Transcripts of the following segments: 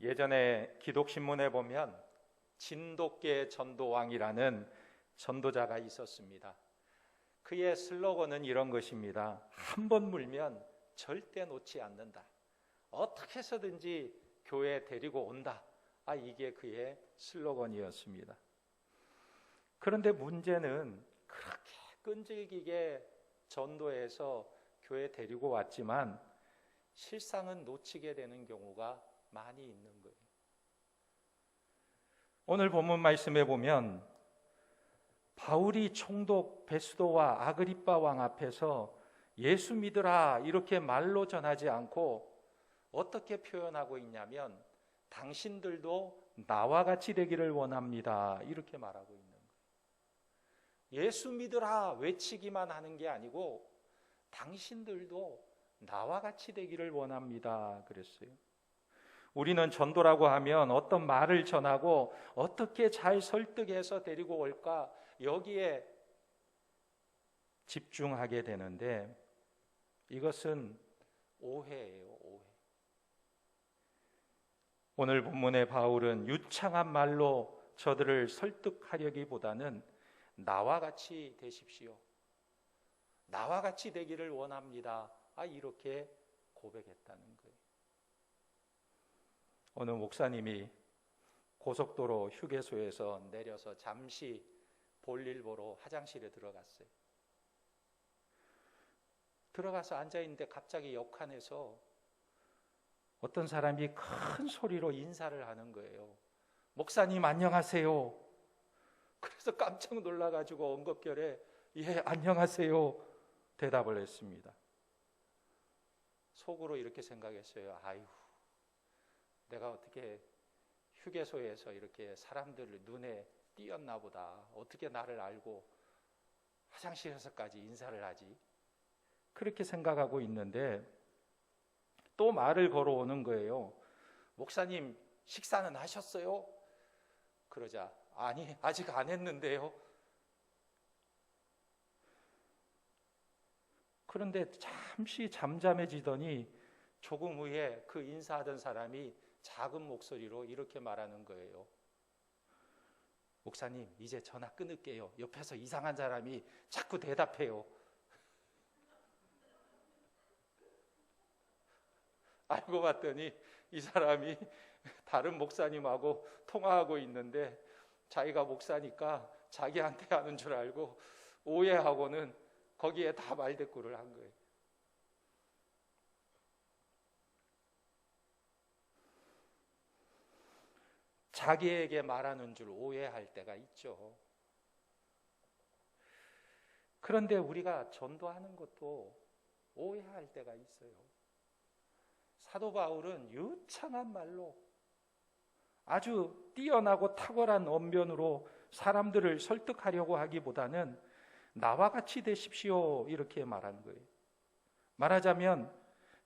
예전에 기독신문에 보면 진돗개 전도왕이라는 전도자가 있었습니다. 그의 슬로건은 이런 것입니다. 한 번 물면 절대 놓지 않는다. 어떻게 해서든지 교회에 데리고 온다. 이게 그의 슬로건이었습니다. 그런데 문제는 그렇게 끈질기게 전도해서 교회에 데리고 왔지만 실상은 놓치게 되는 경우가 많이 있는 거예요. 오늘 본문 말씀에 보면 바울이 총독 베스도와 아그리빠 왕 앞에서 예수 믿으라 이렇게 말로 전하지 않고 어떻게 표현하고 있냐면 당신들도 나와 같이 되기를 원합니다 이렇게 말하고 있는 거예요. 예수 믿으라 외치기만 하는 게 아니고 당신들도 나와 같이 되기를 원합니다 그랬어요. 우리는 전도라고 하면 어떤 말을 전하고 어떻게 잘 설득해서 데리고 올까 여기에 집중하게 되는데 이것은 오해예요, 오해. 오늘 본문의 바울은 유창한 말로 저들을 설득하려기보다는 나와 같이 되십시오. 나와 같이 되기를 원합니다. 이렇게 고백했다는 거예요. 어느 목사님이 고속도로 휴게소에서 내려서 잠시 볼일 보러 화장실에 들어갔어요. 들어가서 앉아있는데 갑자기 옆칸에서 어떤 사람이 큰 소리로 인사를 하는 거예요. 목사님 안녕하세요. 그래서 깜짝 놀라가지고 엉겁결에 예 안녕하세요 대답을 했습니다. 속으로 이렇게 생각했어요. 아유, 내가 어떻게 휴게소에서 이렇게 사람들 눈에 띄었나 보다. 어떻게 나를 알고 화장실에서까지 인사를 하지? 그렇게 생각하고 있는데 또 말을 걸어오는 거예요. 목사님 식사는 하셨어요? 그러자 아니 아직 안 했는데요. 그런데 잠시 잠잠해지더니 조금 후에 그 인사하던 사람이 작은 목소리로 이렇게 말하는 거예요. 목사님 이제 전화 끊을게요. 옆에서 이상한 사람이 자꾸 대답해요. 알고 봤더니 이 사람이 다른 목사님하고 통화하고 있는데 자기가 목사니까 자기한테 하는 줄 알고 오해하고는 거기에 다 말대꾸를 한 거예요. 자기에게 말하는 줄 오해할 때가 있죠. 그런데 우리가 전도하는 것도 오해할 때가 있어요. 사도 바울은 유창한 말로 아주 뛰어나고 탁월한 언변으로 사람들을 설득하려고 하기보다는 나와 같이 되십시오 이렇게 말한 거예요. 말하자면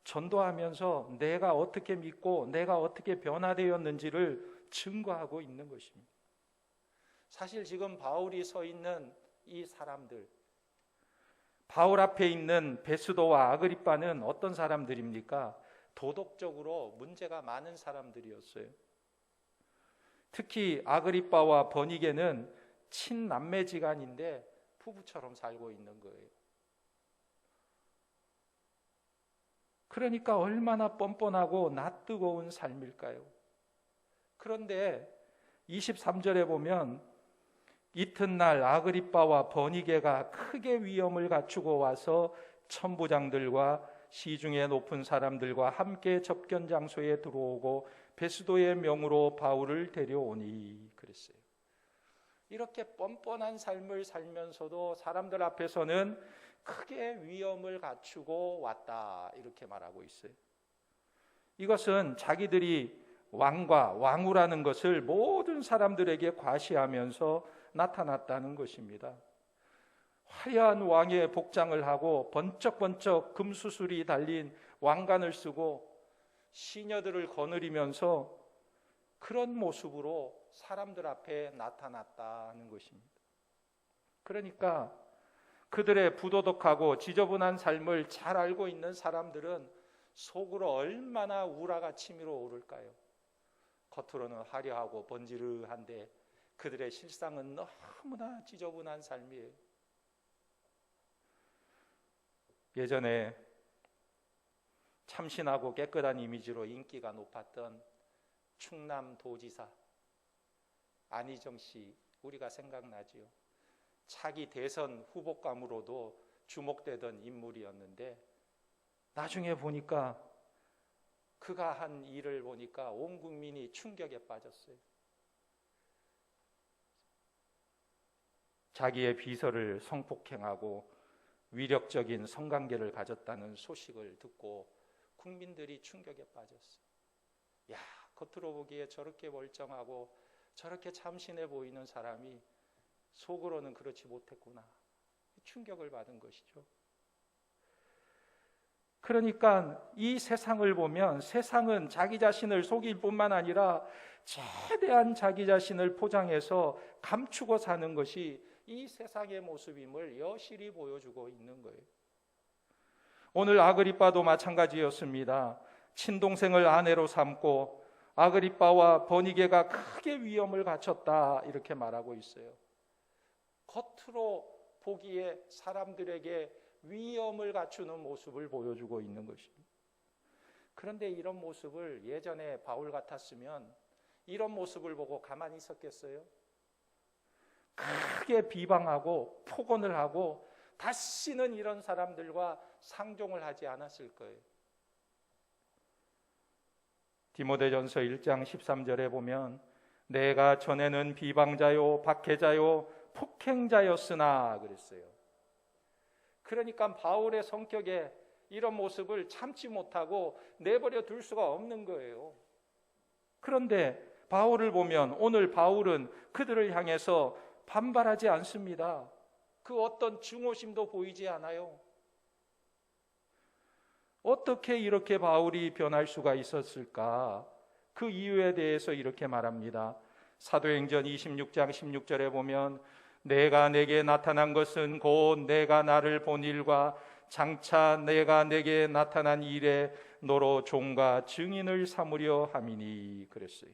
전도하면서 내가 어떻게 믿고 내가 어떻게 변화되었는지를 증거하고 있는 것입니다. 사실 지금 바울이 서 있는 이 사람들, 바울 앞에 있는 베스도와 아그리빠는 어떤 사람들입니까? 도덕적으로 문제가 많은 사람들이었어요. 특히 아그리빠와 버니게는 친남매지간인데 부부처럼 살고 있는 거예요. 그러니까 얼마나 뻔뻔하고 낯뜨거운 삶일까요? 그런데 23절에 보면 이튿날 아그리빠와 버니게가 크게 위험을 갖추고 와서 천부장들과 시중에 높은 사람들과 함께 접견 장소에 들어오고 베스도의 명으로 바울을 데려오니 그랬어요. 이렇게 뻔뻔한 삶을 살면서도 사람들 앞에서는 크게 위험을 갖추고 왔다 이렇게 말하고 있어요. 이것은 자기들이 왕과 왕후라는 것을 모든 사람들에게 과시하면서 나타났다는 것입니다. 화려한 왕의 복장을 하고 번쩍번쩍 금수술이 달린 왕관을 쓰고 시녀들을 거느리면서 그런 모습으로 사람들 앞에 나타났다는 것입니다. 그러니까 그들의 부도덕하고 지저분한 삶을 잘 알고 있는 사람들은 속으로 얼마나 우라가 치밀어 오를까요? 겉으로는 화려하고 번지르한데 그들의 실상은 너무나 지저분한 삶이에요. 예전에 참신하고 깨끗한 이미지로 인기가 높았던 충남도지사 안희정 씨, 우리가 생각나지요. 차기 대선 후보감으로도 주목되던 인물이었는데 나중에 보니까 그가 한 일을 보니까 온 국민이 충격에 빠졌어요. 자기의 비서를 성폭행하고 위력적인 성관계를 가졌다는 소식을 듣고 국민들이 충격에 빠졌어요. 야, 겉으로 보기에 저렇게 멀쩡하고 저렇게 참신해 보이는 사람이 속으로는 그렇지 못했구나. 충격을 받은 것이죠. 그러니까 이 세상을 보면 세상은 자기 자신을 속일 뿐만 아니라 최대한 자기 자신을 포장해서 감추고 사는 것이 이 세상의 모습임을 여실히 보여주고 있는 거예요. 오늘 아그리빠도 마찬가지였습니다. 친동생을 아내로 삼고 아그리빠와 버니게가 크게 위험을 갖췄다 이렇게 말하고 있어요. 겉으로 보기에 사람들에게 위험을 갖추는 모습을 보여주고 있는 것입니다. 그런데 이런 모습을 예전에 바울 같았으면 이런 모습을 보고 가만히 있었겠어요? 크게 비방하고 폭언을 하고 다시는 이런 사람들과 상종을 하지 않았을 거예요. 디모데전서 1장 13절에 보면 내가 전에는 비방자요 박해자요 폭행자였으나 그랬어요. 그러니까 바울의 성격에 이런 모습을 참지 못하고 내버려 둘 수가 없는 거예요. 그런데 바울을 보면 오늘 바울은 그들을 향해서 반발하지 않습니다. 그 어떤 증오심도 보이지 않아요. 어떻게 이렇게 바울이 변할 수가 있었을까? 그 이유에 대해서 이렇게 말합니다. 사도행전 26장 16절에 보면 내가 내게 나타난 것은 곧 내가 나를 본 일과 장차 내가 내게 나타난 일에 너로 종과 증인을 삼으려 함이니 그랬어요.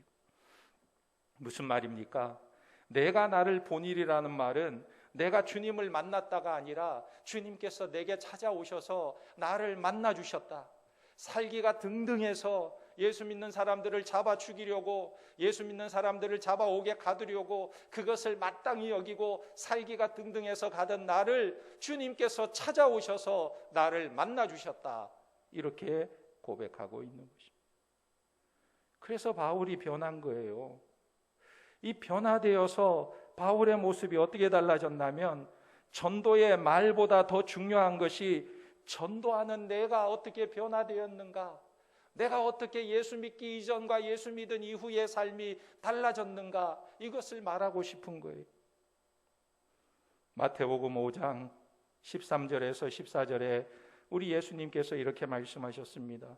무슨 말입니까? 내가 나를 본 일이라는 말은 내가 주님을 만났다가 아니라 주님께서 내게 찾아오셔서 나를 만나 주셨다. 살기가 등등해서 예수 믿는 사람들을 잡아 죽이려고 예수 믿는 사람들을 잡아오게 가두려고 그것을 마땅히 여기고 살기가 등등해서 가던 나를 주님께서 찾아오셔서 나를 만나 주셨다. 이렇게 고백하고 있는 것입니다. 그래서 바울이 변한 거예요. 이 변화되어서 바울의 모습이 어떻게 달라졌냐면 전도의 말보다 더 중요한 것이 전도하는 내가 어떻게 변화되었는가, 내가 어떻게 예수 믿기 이전과 예수 믿은 이후의 삶이 달라졌는가, 이것을 말하고 싶은 거예요. 마태복음 5장 13절에서 14절에 우리 예수님께서 이렇게 말씀하셨습니다.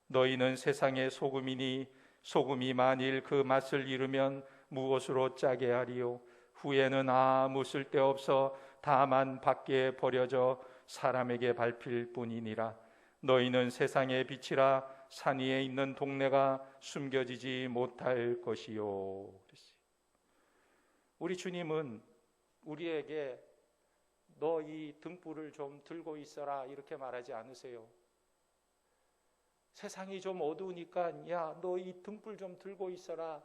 너희는 세상의 소금이니 소금이 만일 그 맛을 잃으면 무엇으로 짜게 하리요? 후에는 아무 쓸데없어 다만 밖에 버려져 사람에게 밟힐 뿐이니라. 너희는 세상의 빛이라 산 위에 있는 동네가 숨겨지지 못할 것이요. 우리 주님은 우리에게 너 이 등불을 좀 들고 있어라 이렇게 말하지 않으세요. 세상이 좀 어두우니까 야, 너 이 등불 좀 들고 있어라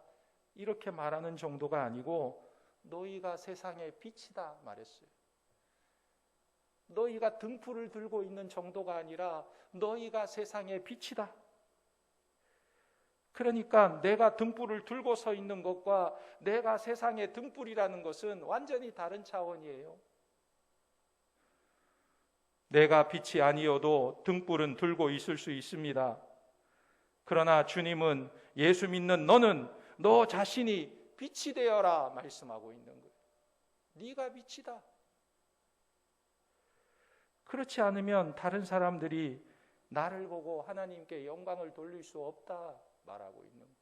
이렇게 말하는 정도가 아니고 너희가 세상의 빛이다 말했어요. 너희가 등불을 들고 있는 정도가 아니라 너희가 세상의 빛이다. 그러니까 내가 등불을 들고 서 있는 것과 내가 세상의 등불이라는 것은 완전히 다른 차원이에요. 내가 빛이 아니어도 등불은 들고 있을 수 있습니다. 그러나 주님은 예수 믿는 너는 너 자신이 빛이 되어라 말씀하고 있는 거예요. 네가 빛이다. 그렇지 않으면 다른 사람들이 나를 보고 하나님께 영광을 돌릴 수 없다 말하고 있는 거예요.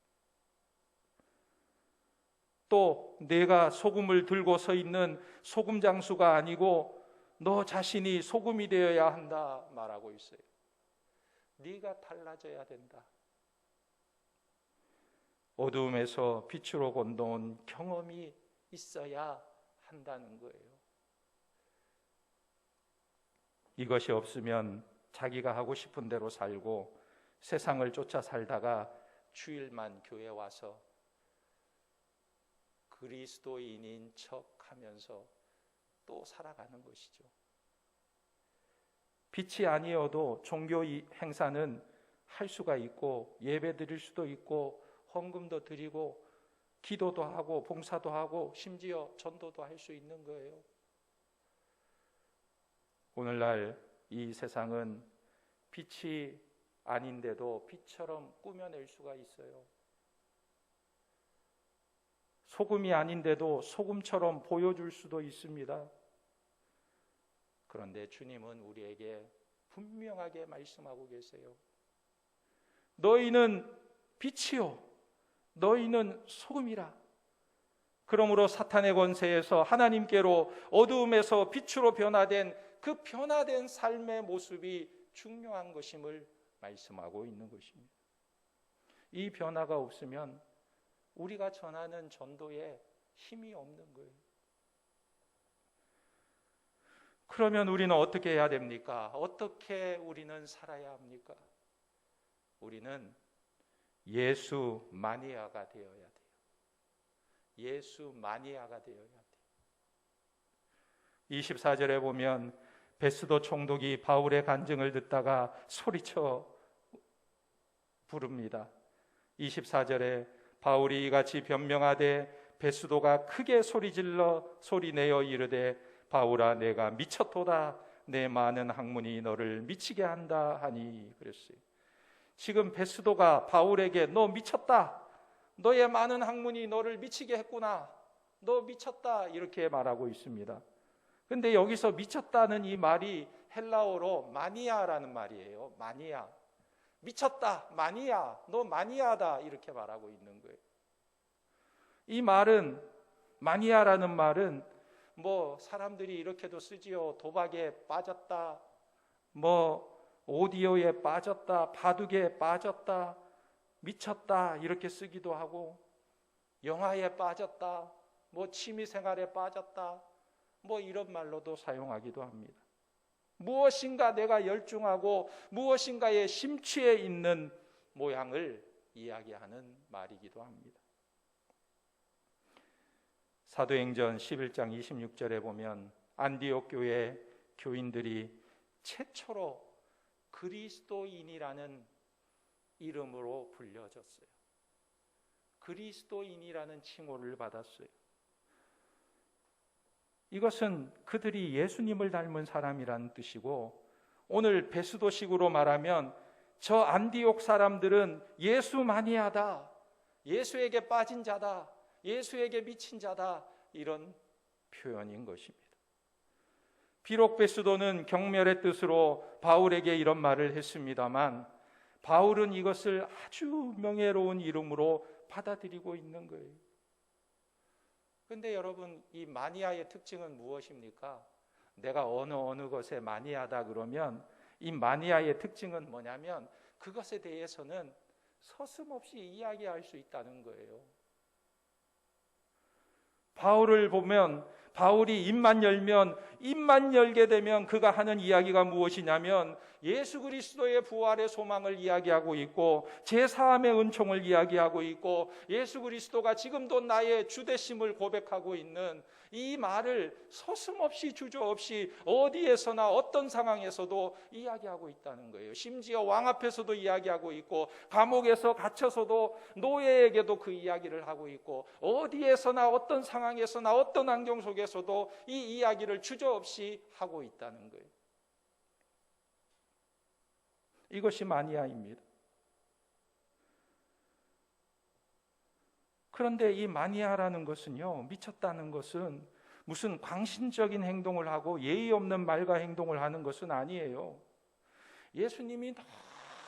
또 내가 소금을 들고 서 있는 소금 장수가 아니고 너 자신이 소금이 되어야 한다 말하고 있어요. 네가 달라져야 된다. 어두움에서 빛으로 건너온 경험이 있어야 한다는 거예요. 이것이 없으면 자기가 하고 싶은 대로 살고 세상을 쫓아 살다가 주일만 교회 와서 그리스도인인 척 하면서 또 살아가는 것이죠. 빛이 아니어도 종교 행사는 할 수가 있고 예배 드릴 수도 있고 헌금도 드리고 기도도 하고 봉사도 하고 심지어 전도도 할 수 있는 거예요. 오늘날 이 세상은 빛이 아닌데도 빛처럼 꾸며낼 수가 있어요. 소금이 아닌데도 소금처럼 보여줄 수도 있습니다. 그런데 주님은 우리에게 분명하게 말씀하고 계세요. 너희는 빛이요, 너희는 소금이라. 그러므로 사탄의 권세에서 하나님께로 어두움에서 빛으로 변화된 그 변화된 삶의 모습이 중요한 것임을 말씀하고 있는 것입니다. 이 변화가 없으면 우리가 전하는 전도에 힘이 없는 거예요. 그러면 우리는 어떻게 해야 됩니까? 어떻게 우리는 살아야 합니까? 우리는 예수 마니아가 되어야 돼요. 예수 마니아가 되어야 돼요. 24절에 보면 베스도 총독이 바울의 간증을 듣다가 소리쳐 부릅니다. 24절에 바울이 이같이 변명하되 베스도가 크게 소리내어 이르되 바울아 내가 미쳤도다 내 많은 학문이 너를 미치게 한다 하니 그랬어요. 지금 베스도가 바울에게 너 미쳤다, 너의 많은 학문이 너를 미치게 했구나, 너 미쳤다 이렇게 말하고 있습니다. 근데 여기서 미쳤다는 이 말이 헬라어로 마니아라는 말이에요. 마니아. 미쳤다, 마니아, 너 마니아다 이렇게 말하고 있는 거예요. 이 말은, 마니아라는 말은 뭐 사람들이 이렇게도 쓰지요. 도박에 빠졌다, 뭐 오디오에 빠졌다, 바둑에 빠졌다, 미쳤다 이렇게 쓰기도 하고, 영화에 빠졌다, 뭐 취미생활에 빠졌다, 뭐 이런 말로도 사용하기도 합니다. 무엇인가 내가 열중하고 무엇인가에 심취해 있는 모양을 이야기하는 말이기도 합니다. 사도행전 11장 26절에 보면 안디옥 교회 교인들이 최초로 그리스도인이라는 이름으로 불려졌어요. 그리스도인이라는 칭호를 받았어요. 이것은 그들이 예수님을 닮은 사람이라는 뜻이고, 오늘 베스도식으로 말하면 저 안디옥 사람들은 예수 마니아다, 예수에게 빠진 자다, 예수에게 미친 자다, 이런 표현인 것입니다. 비록 베스도는 경멸의 뜻으로 바울에게 이런 말을 했습니다만 바울은 이것을 아주 명예로운 이름으로 받아들이고 있는 거예요. 그런데 여러분, 이 마니아의 특징은 무엇입니까? 내가 어느 것에 마니아다 그러면 이 마니아의 특징은 뭐냐면 그것에 대해서는 서슴없이 이야기할 수 있다는 거예요. 바울을 보면 바울이 입만 열게 되면 그가 하는 이야기가 무엇이냐면 예수 그리스도의 부활의 소망을 이야기하고 있고 제사함의 은총을 이야기하고 있고 예수 그리스도가 지금도 나의 주되심을 고백하고 있는 이 말을 서슴없이 주저없이 어디에서나 어떤 상황에서도 이야기하고 있다는 거예요. 심지어 왕 앞에서도 이야기하고 있고 감옥에서 갇혀서도 노예에게도 그 이야기를 하고 있고 어디에서나 어떤 상황에서나 어떤 환경 속에서도 이 이야기를 주저없이 하고 있다는 거예요. 이것이 마니아입니다. 그런데 이 마니아라는 것은요, 미쳤다는 것은 무슨 광신적인 행동을 하고 예의 없는 말과 행동을 하는 것은 아니에요. 예수님이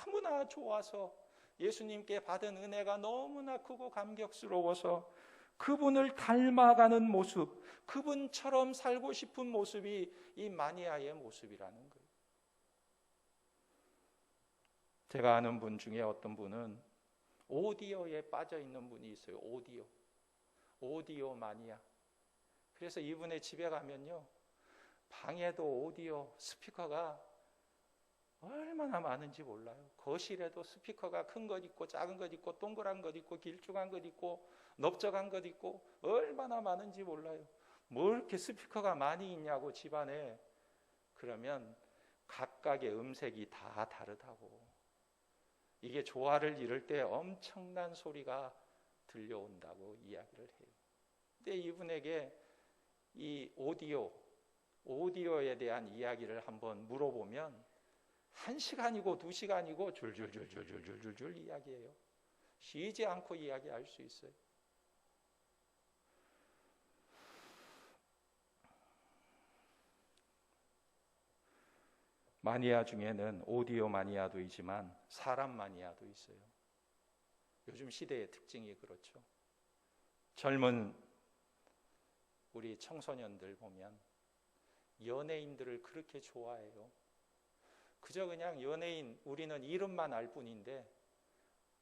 너무나 좋아서 예수님께 받은 은혜가 너무나 크고 감격스러워서 그분을 닮아가는 모습, 그분처럼 살고 싶은 모습이 이 마니아의 모습이라는 거예요. 제가 아는 분 중에 어떤 분은 오디오에 빠져 있는 분이 있어요. 오디오 마니아. 그래서 이분의 집에 가면요, 방에도 오디오 스피커가 얼마나 많은지 몰라요. 거실에도 스피커가 큰 것 있고 작은 것 있고 동그란 것 있고 길쭉한 것 있고 넓적한 것 있고 얼마나 많은지 몰라요. 뭐 이렇게 스피커가 많이 있냐고 집안에. 그러면 각각의 음색이 다 다르다고. 이게 조화를 이룰 때 엄청난 소리가 들려온다고 이야기를 해요. 근데 이분에게 이 오디오에 대한 이야기를 한번 물어보면 1시간이고 2시간이고 줄줄줄줄줄줄줄 이야기해요. 쉬지 않고 이야기할 수 있어요. 마니아 중에는 오디오 마니아도 있지만 사람 마니아도 있어요. 요즘 시대의 특징이 그렇죠. 젊은 우리 청소년들 보면 연예인들을 그렇게 좋아해요. 그저 그냥 연예인, 우리는 이름만 알 뿐인데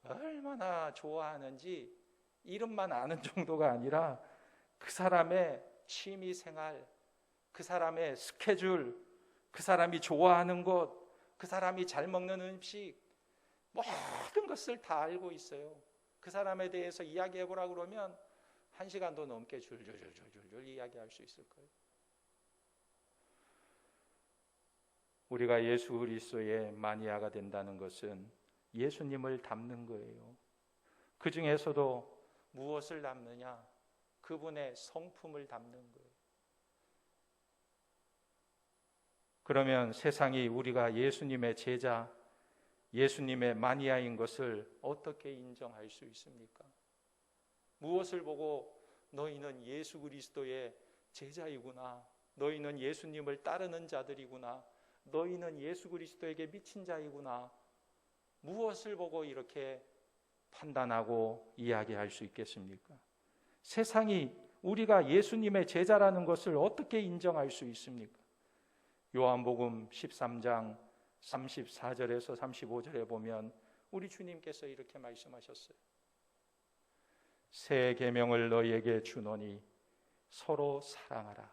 얼마나 좋아하는지 이름만 아는 정도가 아니라 그 사람의 취미 생활, 그 사람의 스케줄, 그 사람이 좋아하는 것, 그 사람이 잘 먹는 음식, 모든 것을 다 알고 있어요. 그 사람에 대해서 이야기해보라 그러면 1시간도 넘게 줄줄줄줄줄 이야기할 수 있을 거예요. 우리가 예수 그리스도의 마니아가 된다는 것은 예수님을 닮는 거예요. 그 중에서도 무엇을 닮느냐? 그분의 성품을 닮는 거예요. 그러면 세상이 우리가 예수님의 제자, 예수님의 마니아인 것을 어떻게 인정할 수 있습니까? 무엇을 보고 너희는 예수 그리스도의 제자이구나, 너희는 예수님을 따르는 자들이구나, 너희는 예수 그리스도에게 미친 자이구나, 무엇을 보고 이렇게 판단하고 이야기할 수 있겠습니까? 세상이 우리가 예수님의 제자라는 것을 어떻게 인정할 수 있습니까? 요한복음 13장 34절에서 35절에 보면 우리 주님께서 이렇게 말씀하셨어요. 새 계명을 너희에게 주노니 서로 사랑하라.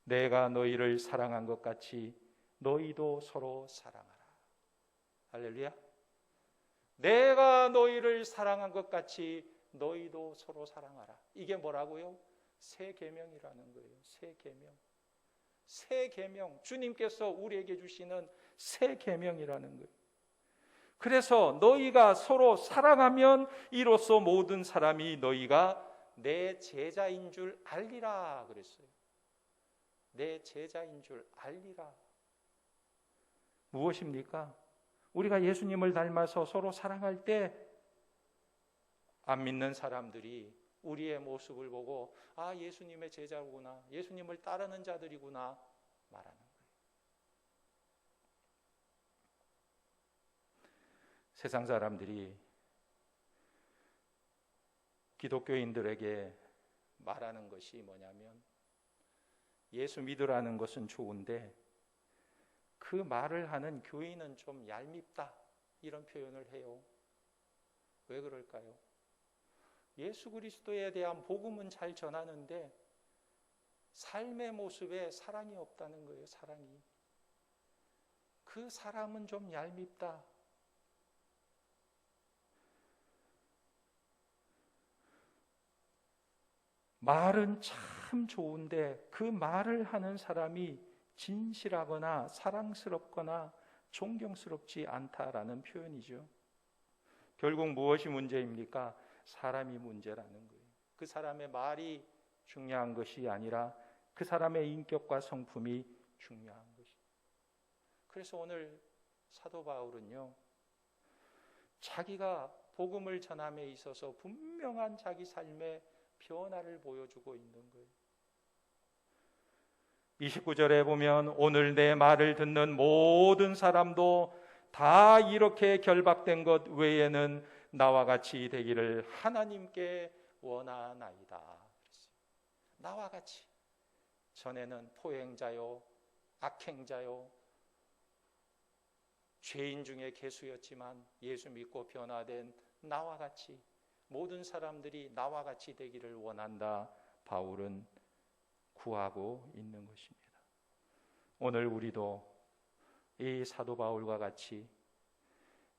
내가 너희를 사랑한 것 같이 너희도 서로 사랑하라. 할렐루야. 내가 너희를 사랑한 것 같이 너희도 서로 사랑하라. 이게 뭐라고요? 새 계명이라는 거예요. 새 계명. 새 계명. 주님께서 우리에게 주시는 새 계명이라는 거예요. 그래서 너희가 서로 사랑하면 이로써 모든 사람이 너희가 내 제자인 줄 알리라 그랬어요. 내 제자인 줄 알리라. 무엇입니까? 우리가 예수님을 닮아서 서로 사랑할 때 안 믿는 사람들이 우리의 모습을 보고 아, 예수님의 제자구나, 예수님을 따르는 자들이구나 말하는 거예요. 세상 사람들이 기독교인들에게 말하는 것이 뭐냐면 예수 믿으라는 것은 좋은데 그 말을 하는 교인은 좀 얄밉다, 이런 표현을 해요. 왜 그럴까요? 예수 그리스도에 대한 복음은 잘 전하는데 삶의 모습에 사랑이 없다는 거예요. 사랑이. 그 사람은 좀 얄밉다. 말은 참 좋은데 그 말을 하는 사람이 진실하거나 사랑스럽거나 존경스럽지 않다라는 표현이죠. 결국 무엇이 문제입니까? 사람이 문제라는 거예요. 그 사람의 말이 중요한 것이 아니라 그 사람의 인격과 성품이 중요한 것이에요. 그래서 오늘 사도 바울은요, 자기가 복음을 전함에 있어서 분명한 자기 삶의 변화를 보여주고 있는 거예요. 29절에 보면 오늘 내 말을 듣는 모든 사람도 다 이렇게 결박된 것 외에는 나와 같이 되기를 하나님께 원하나이다. 나와 같이. 전에는 포행자요, 악행자요, 죄인 중에 괴수였지만 예수 믿고 변화된 나와 같이, 모든 사람들이 나와 같이 되기를 원한다. 바울은 구하고 있는 것입니다. 오늘 우리도 이 사도 바울과 같이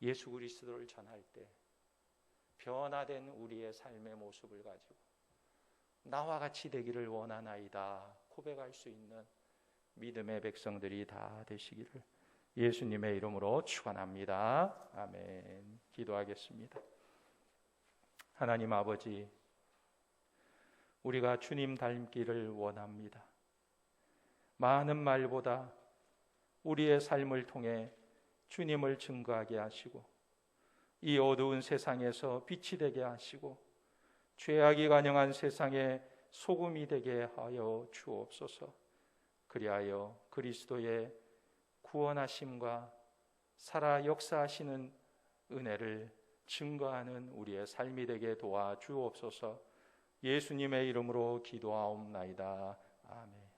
예수 그리스도를 전할 때 변화된 우리의 삶의 모습을 가지고 나와 같이 되기를 원하나이다 고백할 수 있는 믿음의 백성들이 다 되시기를 예수님의 이름으로 축원합니다. 아멘. 기도하겠습니다. 하나님 아버지, 우리가 주님 닮기를 원합니다. 많은 말보다 우리의 삶을 통해 주님을 증거하게 하시고 이 어두운 세상에서 빛이 되게 하시고 죄악이 관영한 세상에 소금이 되게 하여 주옵소서. 그리하여 그리스도의 구원하심과 살아 역사하시는 은혜를 증거하는 우리의 삶이 되게 도와 주옵소서. 예수님의 이름으로 기도하옵나이다. 아멘.